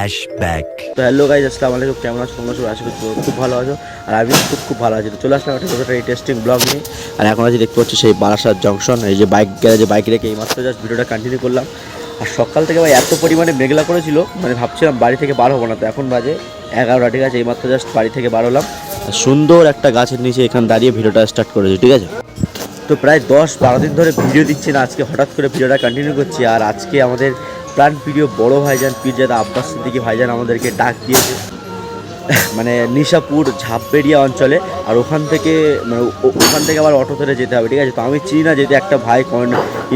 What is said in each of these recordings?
Flashback. তো hello guys, আসসালামু আলাইকুম। কেমন আছো তোমরা সবাই? আশা করি খুব ভালো আছো, আর আমি খুব ভালো আছি। তো চলে আসলাম একটা ইন্টারেস্টিং ব্লগ নিয়ে। আর এখন আছি দেখতে পাচ্ছি সেই বারাসাত জংশন, এই যে বাইক গ্যারেজে বাইক রেখে এইমাত্র জাস্ট ভিডিওটা কন্টিনিউ করলাম। আর সকাল থেকে ভাই এত পরিমাণে মেঘলা করেছিল, মানে ভাবছিলাম বাড়ি থেকে বার হবো না। তো এখন বাজে 11টা, ঠিক আছে? এইমাত্র জাস্ট বাড়ি থেকে বার হলাম, সুন্দর একটা গাছের নিচে এখানে দাঁড়িয়ে ভিডিওটা স্টার্ট করেছি, ঠিক আছে? তো প্রায় 10-12 দিন ধরে ভিডিও দিচ্ছি না, আজকে হঠাৎ করে ভিডিওটা কন্টিনিউ করছি। আর আজকে আমাদের প্রাণ প্রিয় বড় ভাইজান পীরজাদা আব্বাস সিদ্দিকী ভাইজান আমাদেরকে ডাক দিয়েছে, মানে নিশাপুর ঝাপবেড়িয়া অঞ্চলে। আর ওখান থেকে আবার অটো ধরে যেতে হবে, ঠিক আছে? তো আমি চিনি না যেতে, একটা ভাই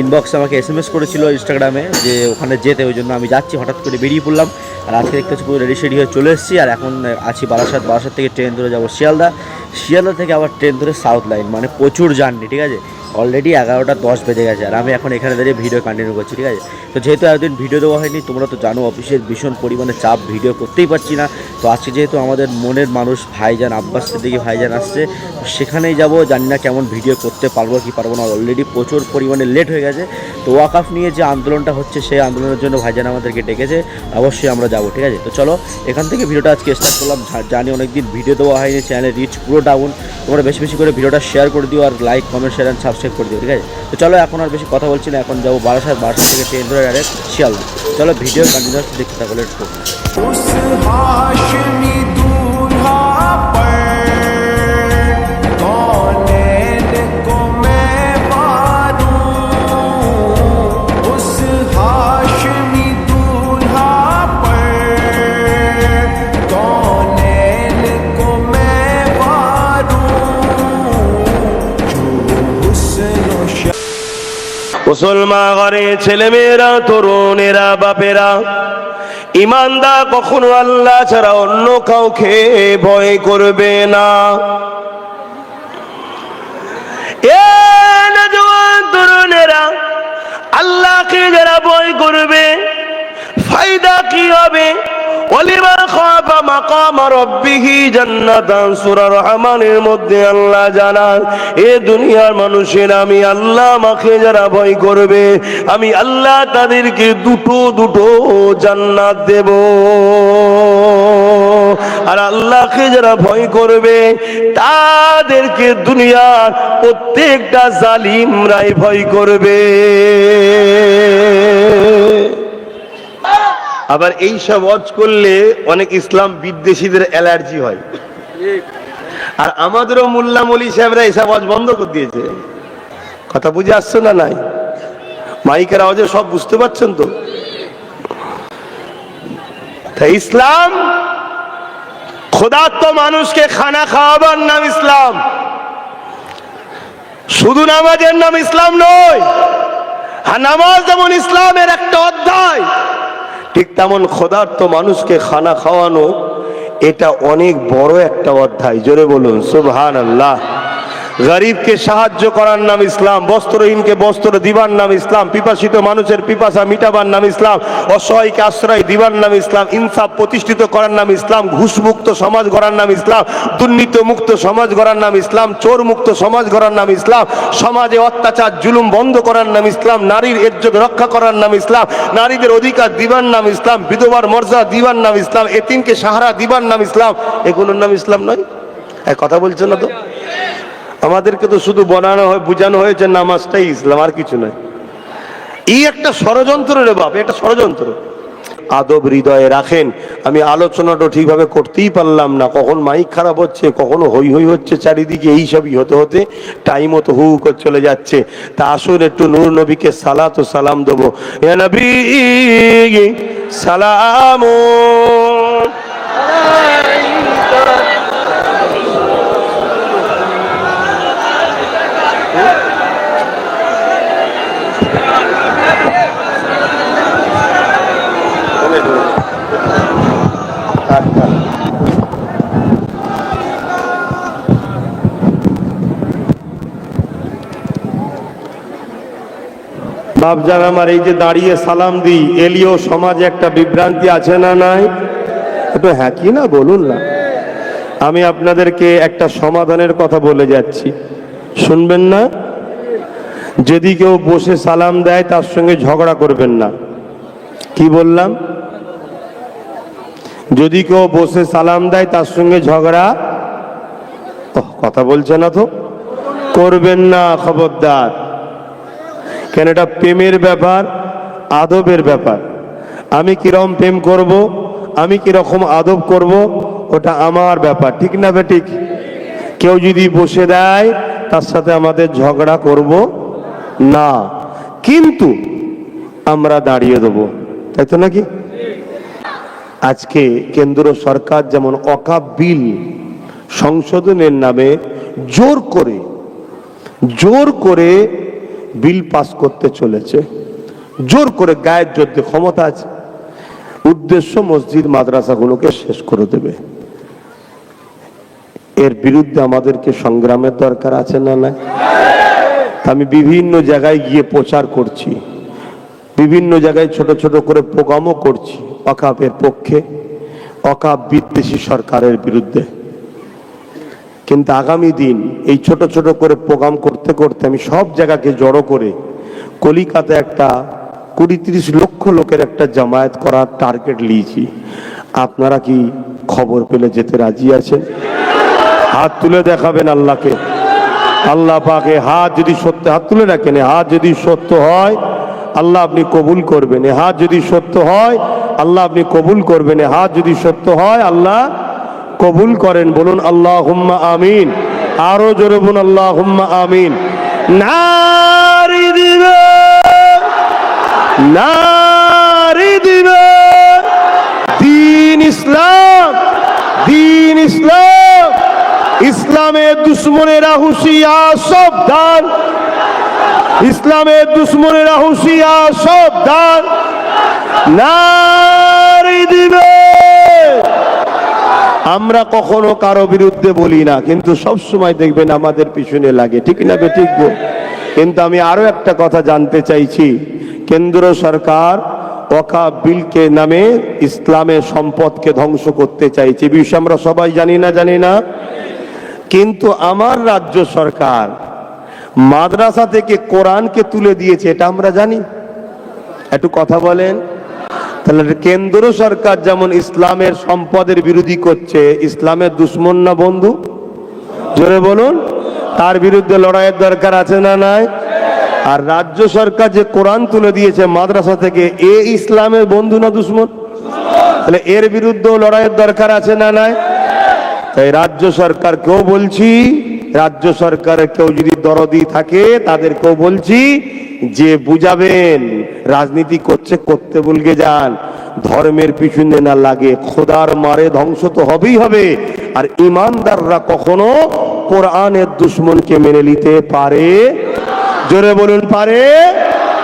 ইনবক্সে আমাকে SMS করেছিল ইনস্টাগ্রামে যে ওখানে যেতে, ওই জন্য আমি যাচ্ছি, হঠাৎ করে বেরিয়ে পড়লাম। আর আজকে দেখতে হচ্ছে পুরো রেডি সেডি হয়ে চলে এসেছি। আর এখন আছি বারাসাত থেকে ট্রেন ধরে যাবো শিয়ালদা থেকে আবার ট্রেন ধরে সাউথ লাইন, মানে প্রচুর জার্নি, ঠিক আছে? অলরেডি 11:10 বেজে গেছে, আর আমি এখন এখানে দাঁড়িয়ে ভিডিও কন্টিনিউ করছি, ঠিক আছে? তো যেহেতু এতদিন ভিডিও দেওয়া হয়নি, তোমরা তো জানো অফিসের ভীষণ পরিমাণে চাপ, ভিডিও করতেই পারছি না। তো আজকে যেহেতু আমাদের মনের মানুষ ভাইজান আব্বাস সিদ্দিকী ভাইজান আসছে, তো সেখানেই যাবো। জানি না কেমন ভিডিও করতে পারবো কি পারবো না, অলরেডি প্রচুর পরিমাণে লেট হয়ে গেছে। তো ওয়াকআফ নিয়ে যে আন্দোলনটা হচ্ছে, সেই আন্দোলনের জন্য ভাইজান আমাদেরকে ডেকেছে, অবশ্যই আমরা যাবো, ঠিক আছে? তো চলো এখান থেকে ভিডিওটা আজকে স্টার্ট করলাম। জানি অনেকদিন ভিডিও দেওয়া হয়নি, চ্যানেলের রিচ পুরো ডাউন। তোমরা বেশি বেশি করে ভিডিওটা শেয়ার করে দিও, আর like comment share and subscribe করে দিও, ঠিক আছে? তো চলো এখন আর বেশি কথা বলছি না, এখন যাবো বারাসাত থেকে ট্রেন ধরে ডাইরেক্ট শিয়ালদা। চলো ভিডিও কন্টিনিউস দেখতে থাকো, লেটস গো। মুসলমান ঘরে ছেলেমেয়েরা, তরুণেরা, বাপেরা, ইমানদার কখনো আল্লাহ ছাড়া অন্য কাউকে ভয় করবে না। এ নওজোয়ান তরুণেরা, আল্লাহকে যারা ভয় করবে, ফায়দা কি হবে? ওয়ালিমান খাফা মাকাম রাব্বিহি জান্নাতান, সূরা রহমানের মধ্যে আল্লাহ জানান, এ দুনিয়ার মানুষের, আমি আল্লাহ আমাকে যারা ভয় করবে, আমি আল্লাহ তাদেরকে দুটো জান্নাত দেব। আর আল্লাহকে যারা ভয় করবে তাদেরকে দুনিয়ার প্রত্যেকটা জালিমরাই ভয় করবে। আবার এই সব ওয়াজ করলে অনেক ইসলাম বিদ্বেষীদের অ্যালার্জি হয়, আর আমাদেরও মোল্লা মৌলী সাহেবরা এইসব ওয়াজ বন্ধ করে দিয়েছে। কথা বুঝে আসছো না? নাই মাইকের আওয়াজে সব বুঝতে পারছেন তো? তাই ইসলাম ক্ষুধার্ত মানুষকে খানা খাওয়াবার নাম ইসলাম, শুধু নামাজের নাম ইসলাম নয়। আর নামাজ যেমন ইসলামের একটা অধ্যায়, ঠিক তেমন ক্ষুধার্ত মানুষকে খানা খাওয়ানো এটা অনেক বড় একটা অধ্যায়। জোরে বলুন সুবহানাল্লাহ। গরিবকে সাহায্য করার নাম ইসলাম, বস্ত্রহীনকে বস্ত্র দিবার নাম ইসলাম, পিপাসিত মানুষের পিপাসা মিটাবার নাম ইসলাম, অসহায়কে আশ্রয় দিবার নাম ইসলাম, ইনসাফ প্রতিষ্ঠিত করার নাম ইসলাম, ঘুষমুক্ত সমাজ গড়ার নাম ইসলাম, দুর্নীতিমুক্ত সমাজ গড়ার নাম ইসলাম, চোর মুক্ত সমাজ গড়ার নাম ইসলাম, সমাজে অত্যাচার জুলুম বন্ধ করার নাম ইসলাম, নারীর ইজ্জত রক্ষা করার নাম ইসলাম, নারীদের অধিকার দিবার নাম ইসলাম, বিধবার মর্যাদা দিবার নাম ইসলাম, এতিমকে সাহারা দিবার নাম ইসলাম। এগুলোর নাম ইসলাম নয়? কথা বলছে না তো? আমাদেরকে তো শুধু বুঝানো হয়েছে নামাজটাই ইসলাম, আর কিছু নয়। এই একটা ষড়যন্ত্র রে বাপ, এটা ষড়যন্ত্র। আদব হৃদয়ে রাখেন। আমি আলোচনাটা ঠিকভাবে করতেই পারলাম না, কখন মাইক খারাপ হচ্ছে, কখনো হই হই হচ্ছে চারিদিকে, এইসবই হতে হতে টাইম তো হু করে চলে যাচ্ছে। তা আসুন একটু নূর নবীকে সালাত ও সালাম দেবো। ইয়া নবী সালাম বাপজান আমার, এই যে দাঁড়িয়ে সালাম দিই, এলিও সমাজে একটা বিভ্রান্তি আছে না নাই? একটু হ্যাঁ কি না বলুন না। আমি আপনাদেরকে একটা সমাধানের কথা বলে যাচ্ছি, শুনবেন না? যদি কেউ বসে সালাম দেয় তার সঙ্গে ঝগড়া করবেন না। কি বললাম? যদি কেউ বসে সালাম দেয় তার সঙ্গে ঝগড়া কথা বলছে না তো, করবেন না, খবরদার। কেন এটা প্রেমের ব্যাপার, আদবের ব্যাপার। আমি কিরকম প্রেম করব, আমি কিরকম আদব করব, ওটা আমার ব্যাপার, ঠিক না বেঠিক? কেউ যদি বসে দেয় তার সাথে আমাদের ঝগড়া করব না, কিন্তু আমরা দাঁড়িয়ে দেবো, তাই তো নাকি? আজকে কেন্দ্র সরকার যেমন ওয়াকফ বিল সংশোধনের নামে জোর করে বিল পাস করতে চলেছে, জোর করে, গায়ের যুদ্ধে ক্ষমতা আছে, উদ্দেশ্য মসজিদ মাদ্রাসাগুলোকে শেষ করে দেবে। এর বিরুদ্ধে আমাদেরকে সংগ্রামের দরকার আছে না? না, আমি বিভিন্ন জায়গায় গিয়ে প্রচার করছি, বিভিন্ন জায়গায় ছোট ছোট করে প্রোগ্রামও করছি ওয়াকফের পক্ষে, ওয়াকফ বিদ্বেষী সরকারের বিরুদ্ধে। কিন্তু আগামী দিন এই ছোট ছোট করে প্রোগ্রাম করতে করতে আমি সব জায়গাকে জড়ো করে কলিকাতায় একটা 20-30 লক্ষ লোকের একটা জামায়াত করার টার্গেট নিয়েছি। আপনারা কি খবর পেলে যেতে রাজি আছেন? হাত তুলে দেখাবেন আল্লাহকে, আল্লাহ পাকে। হাত যদি সত্য, হাত তুলে রাখেন, হাত যদি সত্য হয় আল্লাহ আপনি কবুল করবেন, হাত যদি সত্য হয় আল্লাহ আপনি কবুল করবেন, হাত যদি সত্য হয় আল্লাহ কবুল করেন। বলুন আল্লাহুম্মা আমিন, আরো জোরে বলুন আল্লাহুম্মা আমিন। নারী দিবে, নারী দিবে দ্বীন ইসলাম, দ্বীন ইসলাম। ইসলামের দুশ্মনেরা হুঁশিয়ার, সাবধান। ইসলামের দুশ্মনেরা হুঁশিয়ার, সাবধান। নারী দিবে। আমরা কখনো কারো বিরুদ্ধে বলি না, কিন্তু সব সময় দেখবেন আমাদের পিছনে লাগে, ঠিক না বেঠিক? কিন্তু আমি আরো একটা কথা জানতে চাইছি, কেন্দ্র সরকার ওয়াকফ বিলকে নামে ইসলামের সম্পদকে ধ্বংস করতে চাইছে, বিষয় আমরা সবাই জানি না? জানি না। কিন্তু আমার রাজ্য সরকার মাদ্রাসা থেকে কোরআনকে তুলে দিয়েছে, এটা আমরা জানি? একটু কথা বলেন। তাহলে কেন্দ্র সরকার যেমন ইসলামের সম্পদের বিরোধী করছে, ইসলামের দুশ্মন না বন্ধু? জোরে বলুন। তার বিরুদ্ধে লড়াইয়ের দরকার আছে না নাই? আর রাজ্য সরকার যে কোরআন তুলে দিয়েছে মাদ্রাসা থেকে, এ ইসলামের বন্ধু না দুশ্মন? তাহলে এর বিরুদ্ধেও লড়াইয়ের দরকার আছে না নাই? তাই রাজ্য সরকারকেও বলছি, রাজ্য সরকারের কেউ যদি দরদি থাকে তাদেরকেও বলছি যে বুঝাবেন, রাজনীতি করতে ভুলকে যান, ধর্মের পিছনে না লাগে, খোদার মারে ধ্বংস তো হবেই হবে। আর ইমানদাররা কখনো কোরআনের দুশ্মনকে মেনে নিতে পারে? জোরে বলুন, পারে?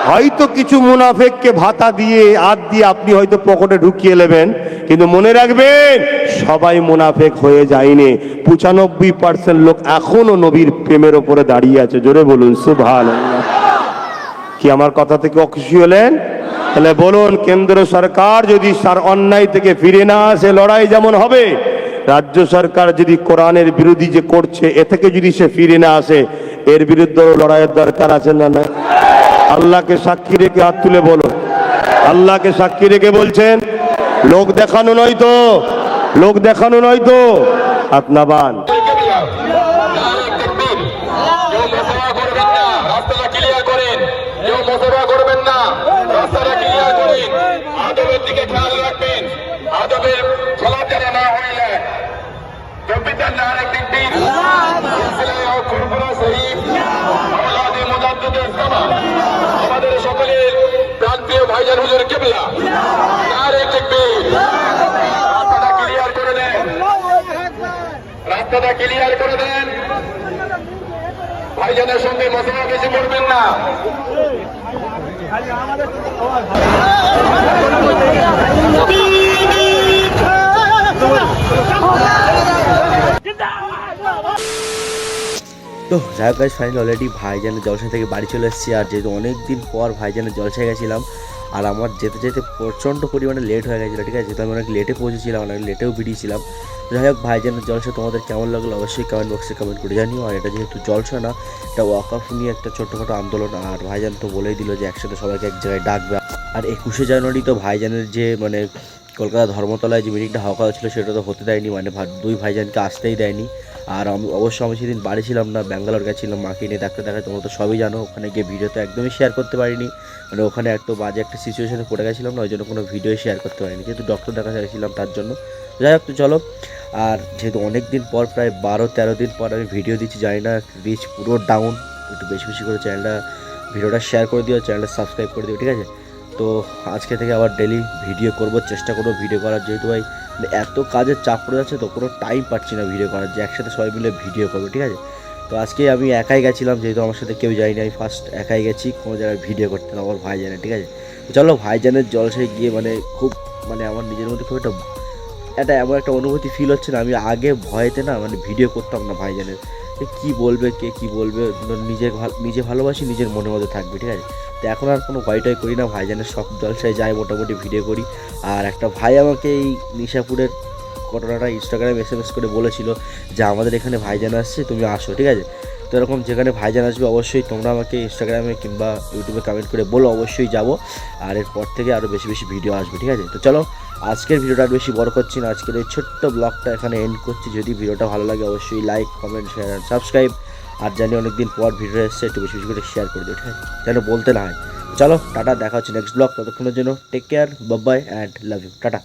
হয়তো কিছু মুনাফেককে ভাতা দিয়ে, হাত দিয়ে আপনি হয়তো পকেটে ঢুকিয়ে নেবেন, কিন্তু মনে রাখবেন সবাই মুনাফেক হয়ে যায়নি। 95% লোক এখনো নবীর প্রেমের ওপরে দাঁড়িয়ে আছে। জোরে বলুন সুবহানাল্লাহ। কি আমার কথা থেকে অখুশি হলেন? তাহলে বলুন, কেন্দ্র সরকার যদি তার অন্যায় থেকে ফিরে না আসে, লড়াই যেমন হবে। রাজ্য সরকার যদি কোরআনের বিরোধী যে করছে, এ থেকে যদি সে ফিরে না আসে, এর বিরুদ্ধে লড়াইয়ের দরকার আছে না? না। আল্লাহকে সাক্ষী রেখে হাত তুলে বলো, আল্লাহকে সাক্ষী রেখে বলছেন, লোক দেখানো নয় তো, লোক দেখানো নয় তো, আপনাবান। আমাদের সকলের প্রান্তীয় ভাইজান হুজুর কিবলা, নারে তাকবীর। রাস্তাটা ক্লিয়ার করে দেন, রাস্তাটা ক্লিয়ার করে দেন। ভাইজানের সঙ্গে মশলা বেশি করবেন না। তো যাই হোক গাইস, ফাইনালি অলরেডি ভাইজানের জলসা থেকে বাড়ি চলে এসেছি। আর যেহেতু অনেক দিন পর ভাইজানের জলসায় গেছিলাম, আর আমার যেতে যেতে প্রচণ্ড পরিমাণে লেট হয়ে গেছিলো, ঠিক আছে? যেহেতু আমি অনেক লেটে পৌঁছেছিলাম, অনেক লেটেও বেরিয়েছিলাম। যাই হোক, ভাইজানের জলসা তোমাদের কেমন লাগলো অবশ্যই কমেন্ট বক্সে কমেন্ট করে জানিও। আর এটা যেহেতু জলসা না, এটা ওয়াকফ নিয়ে একটা ছোট্টখাটো আন্দোলন। আর ভাইজান তো বলেই দিল যে একসাথে সবাইকে এক জায়গায় ডাকবে। আর 21শে জানুয়ারি তো ভাইজানের যে কলকাতা ধর্মতলায় যে মিটিংটা হওয়া কথা ছিল সেটা তো হতে দেয়নি, মানে দুই ভাইজানকে আসতেই দেয়নি। আর আমি সেদিন বাড়ি ছিলাম না, ব্যাঙ্গালোর গেছিলাম মাকে নিয়ে ডাক্তার দেখায়, তোমরা তো সবই জানো। ওখানে গিয়ে ভিডিও তো একদমই শেয়ার করতে পারিনি, মানে ওখানে এত বাজে একটা সিচুয়েশনে পড়ে গেছিলাম না, ওই জন্য কোনো ভিডিও শেয়ার করতে পারিনি, যেহেতু ডক্টর দেখা গেছিলাম তার জন্য। যাই হোক, তো চলো। আর যেহেতু অনেক দিন পর, প্রায় 12-13 দিন পর আমি ভিডিও দিচ্ছি, জানি না রিচ পুরো ডাউন, একটু বেশি বেশি করে ভিডিওটা শেয়ার করে দিও, চ্যানেলটা সাবস্ক্রাইব করে দিও, ঠিক আছে? তো আজকে থেকে আবার ডেলি ভিডিও করব, চেষ্টা করবো ভিডিও করার, যেহেতু ভাই এত কাজের চাপ পড়ে যাচ্ছে তো কোনো টাইম পাচ্ছি না ভিডিও করার, যে একসাথে সবাই মিলে ভিডিও করবো, ঠিক আছে? তো আজকে আমি একাই গেছিলাম, যেহেতু আমার সাথে কেউ যায়নি, আমি ফার্স্ট একাই গেছি কোনো জায়গায় ভিডিও করতে, আমার ভাইজানের, ঠিক আছে? তো চলো, ভাইজানের জলসায় গিয়ে খুব আমার নিজের মধ্যে খুব একটা এমন একটা অনুভূতি ফিল হচ্ছে না, আমি আগে ভয়েতে না ভিডিও করতাম না ভাইজানের, কী বলবে, কে কী বলবে, নিজে ভালোবাসি, নিজের মনের মধ্যে থাকবে, ঠিক আছে? তো এখন আর কোনো ভয়টাই করি না, ভাইজানের সব জলসায় যাই, মোটামুটি ভিডিও করি। আর একটা ভাই আমাকে এই নিশাপুরের ঘটনাটা ইনস্টাগ্রামে SMS করে বলেছিল যে আমাদের এখানে ভাইজান আসছে, তুমি আসো, ঠিক আছে? তো এরকম যেখানে ভাইজান আসবে অবশ্যই তোমরা আমাকে ইনস্টাগ্রামে কিংবা ইউটিউবে কমেন্ট করে বলো, অবশ্যই যাব। আর এরপর থেকে আরও বেশি বেশি ভিডিও আসবে, ঠিক আছে? তো চলো, আজকের ভিডিওটা আর বেশি বড় করছি না, আজকের এই ছোট্ট ব্লগটা এখানে এন্ড করছি। যদি ভিডিওটা ভালো লাগে অবশ্যই like, comment, share and subscribe. আর জানি অনেকদিন পর ভিডিও এসছে, একটু বেশি বেশি করে শেয়ার করে দিও, ঠিক আছে? যেন বলতে না হয়। চলো, টাটা, দেখা হচ্ছে নেক্সট ব্লগ। ততক্ষণের জন্য take care, bye bye and love you, tata.